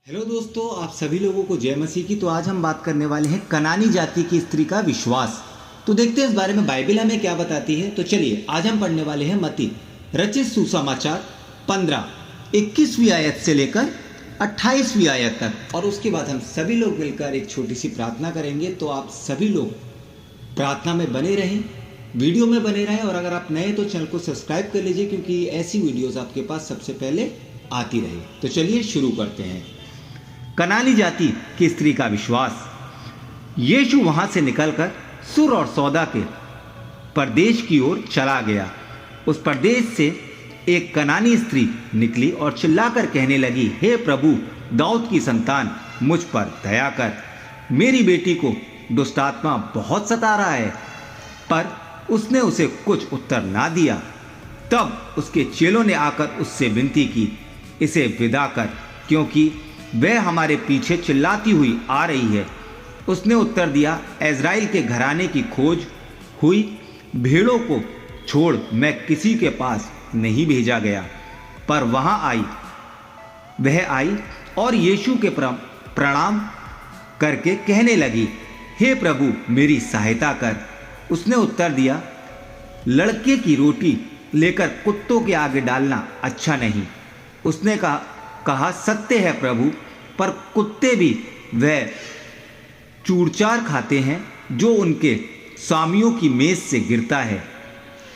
Hello दोस्तों, आप सभी लोगों को जय मसीह की। तो आज हम बात करने वाले हैं कनानी जाति की स्त्री का विश्वास। तो देखते हैं इस बारे में बाइबल हमें क्या बताती है। तो चलिए आज हम पढ़ने वाले हैं मत्ती रचित सुसमाचार 15-21वीं आयत से लेकर 28वीं आयत तक, और उसके बाद हम सभी लोग मिलकर एक छोटी सी प्रार्थना करेंगे। तो आप सभी लोग प्रार्थना में बने रहें, वीडियो में बने रहें, और अगर आप नए तो चैनल को सब्सक्राइब कर लीजिए, क्योंकि ऐसी वीडियोस आपके पास सबसे पहले आती रहे। तो चलिए शुरू करते हैं। कनानी जाति की स्त्री का विश्वास। यीशु वहां से निकलकर सुर और सौदा के प्रदेश की ओर चला गया। उस प्रदेश से एक कनानी स्त्री निकली और चिल्लाकर कहने लगी, हे प्रभु, दाऊद की संतान, मुझ पर दया कर। मेरी बेटी को दुष्ट आत्मा बहुत सता रहा है। पर उसने उसे कुछ उत्तर ना दिया। तब उसके चेलों ने आकर उससे विनती की, इसे विदा कर, क्योंकि वह हमारे पीछे चिल्लाती हुई आ रही है। उसने उत्तर दिया, इज़राइल के घराने की खोज हुई, भेड़ों को छोड़ मैं किसी के पास नहीं भेजा गया। पर वह आई और यीशु के प्रणाम करके कहने लगी, हे प्रभु, मेरी सहायता कर। उसने उत्तर दिया, लड़के की रोटी लेकर कुत्तों के आगे डालना अच्छा नहीं। उसने कहा सत्य है प्रभु, पर कुत्ते भी वह चूरचार खाते हैं जो उनके स्वामियों की मेज से गिरता है।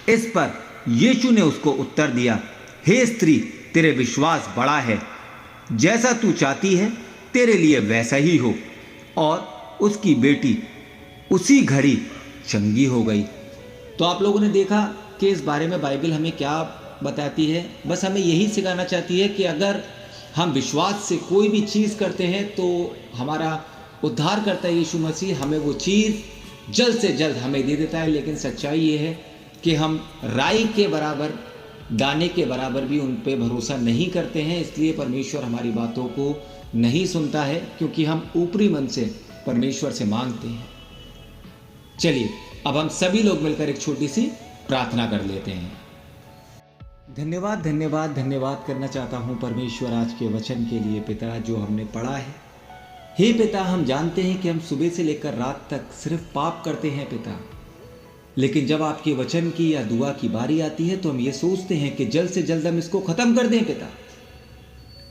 इस पर यीशु ने उसको उत्तर दिया, हे स्त्री, तेरे विश्वास बड़ा है, जैसा तू चाहती है तेरे लिए वैसा ही हो। और उसकी बेटी उसी घड़ी चंगी हो गई। तो आप लोगों ने देखा कि इस बारे में बाइबल हमें क्या बताती है। बस हमें यही सिखाना चाहती है कि अगर हम विश्वास से कोई भी चीज़ करते हैं तो हमारा उद्धार करता है यीशु मसीह, हमें वो चीज़ जल्द से जल्द हमें दे देता है। लेकिन सच्चाई ये है कि हम राई के बराबर, दाने के बराबर भी उन पे भरोसा नहीं करते हैं। इसलिए परमेश्वर हमारी बातों को नहीं सुनता है, क्योंकि हम ऊपरी मन से परमेश्वर से मांगते हैं। चलिए अब हम सभी लोग मिलकर एक छोटी सी प्रार्थना कर लेते हैं। धन्यवाद धन्यवाद धन्यवाद करना चाहता हूँ परमेश्वर आज के वचन के लिए पिता, जो हमने पढ़ा है। हे पिता, हम जानते हैं कि हम सुबह से लेकर रात तक सिर्फ पाप करते हैं पिता, लेकिन जब आपके वचन की या दुआ की बारी आती है तो हम ये सोचते हैं कि जल्द से जल्द हम इसको ख़त्म कर दें पिता।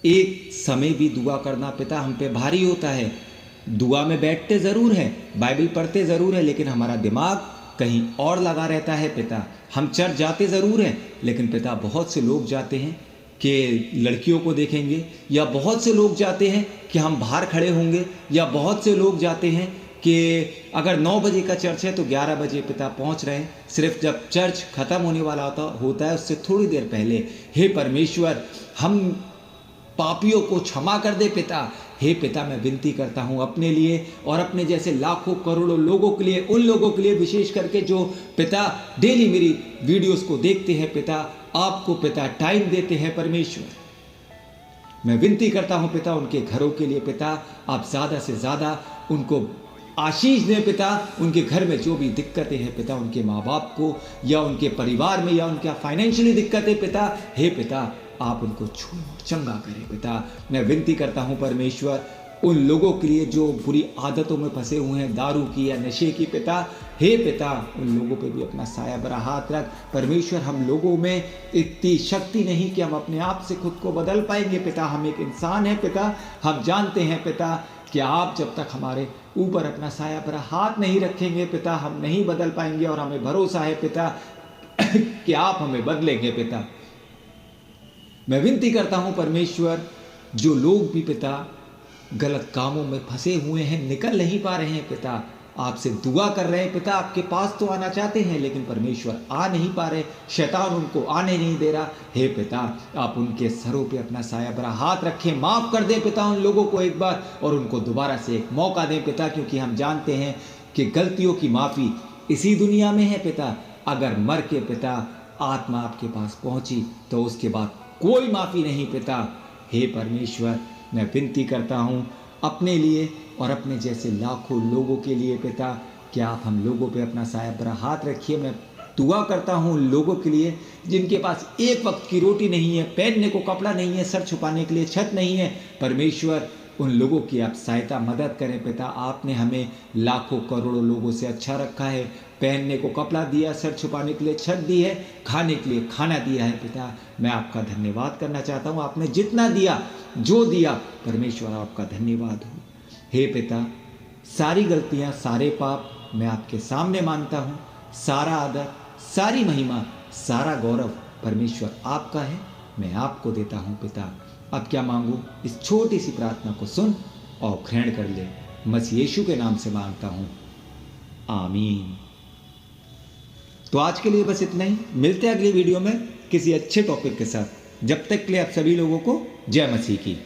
एक समय भी दुआ करना पिता हम पे भारी होता है। दुआ में बैठते ज़रूर हैं, बाइबल पढ़ते ज़रूर है, लेकिन हमारा दिमाग कहीं और लगा रहता है पिता। हम चर्च जाते ज़रूर हैं, लेकिन पिता बहुत से लोग जाते हैं कि लड़कियों को देखेंगे, या बहुत से लोग जाते हैं कि हम बाहर खड़े होंगे, या बहुत से लोग जाते हैं कि अगर 9 बजे का चर्च है तो 11 बजे पिता पहुंच रहे हैं, सिर्फ जब चर्च ख़त्म होने वाला होता है उससे थोड़ी देर पहले। हे परमेश्वर, हम पापियों को क्षमा कर दे पिता। हे पिता, मैं विनती करता हूँ अपने लिए और अपने जैसे लाखों करोड़ों लोगों के लिए, उन लोगों के लिए विशेष करके जो पिता डेली मेरी वीडियोस को देखते हैं पिता, आपको पिता टाइम देते हैं परमेश्वर। मैं विनती करता हूँ पिता उनके घरों के लिए पिता, आप ज़्यादा से ज़्यादा उनको आशीष दें पिता। उनके घर में जो भी दिक्कतें हैं पिता, उनके माँ बाप को या उनके परिवार में या उनका फाइनेंशियली दिक्कतें पिता, हे पिता आप उनको छू चंगा करें पिता। मैं विनती करता हूँ परमेश्वर उन लोगों के लिए जो बुरी आदतों में फंसे हुए हैं, दारू की या नशे की पिता, हे पिता उन लोगों पे भी अपना साया भरा हाथ रख परमेश्वर। हम लोगों में इतनी शक्ति नहीं कि हम अपने आप से खुद को बदल पाएंगे पिता। हम एक इंसान है पिता, हम जानते हैं पिता कि आप जब तक हमारे ऊपर अपना साया भरा हाथ नहीं रखेंगे पिता, हम नहीं बदल पाएंगे। और हमें भरोसा है पिता कि आप हमें बदलेंगे पिता। मैं विनती करता हूं परमेश्वर, जो लोग भी पिता गलत कामों में फंसे हुए हैं, निकल नहीं पा रहे हैं पिता, आपसे दुआ कर रहे हैं पिता, आपके पास तो आना चाहते हैं लेकिन परमेश्वर आ नहीं पा रहे, शैतान उनको आने नहीं दे रहा। हे पिता, आप उनके सरों पे अपना साया भरा हाथ रखें, माफ़ कर दें पिता उन लोगों को एक बार, और उनको दोबारा से एक मौका दें पिता, क्योंकि हम जानते हैं कि गलतियों की माफ़ी इसी दुनिया में है पिता। अगर मर के पिता आत्मा आपके पास पहुंची तो उसके बाद कोई माफ़ी नहीं पिता। हे परमेश्वर, मैं विनती करता हूँ अपने लिए और अपने जैसे लाखों लोगों के लिए पिता, कि आप हम लोगों पे अपना साया भरा हाथ रखिए। मैं दुआ करता हूँ उन लोगों के लिए जिनके पास एक वक्त की रोटी नहीं है, पहनने को कपड़ा नहीं है, सर छुपाने के लिए छत नहीं है। परमेश्वर उन लोगों की आप सहायता मदद करें पिता। आपने हमें लाखों करोड़ों लोगों से अच्छा रखा है, पहनने को कपड़ा दिया, सर छुपाने के लिए छत दी है, खाने के लिए खाना दिया है पिता। मैं आपका धन्यवाद करना चाहता हूँ। आपने जितना दिया, जो दिया, परमेश्वर आपका धन्यवाद हो। हे पिता, सारी गलतियाँ, सारे पाप मैं आपके सामने मानता हूँ। सारा आदर, सारी महिमा, सारा गौरव परमेश्वर आपका है, मैं आपको देता हूँ पिता। अब क्या मांगू, इस छोटी सी प्रार्थना को सुन और ग्रहण कर ले। मसीह यीशु के नाम से मांगता हूँ, आमीन। तो आज के लिए बस इतना ही। मिलते हैं अगली वीडियो में किसी अच्छे टॉपिक के साथ। जब तक के लिए आप सभी लोगों को जय मसीह की।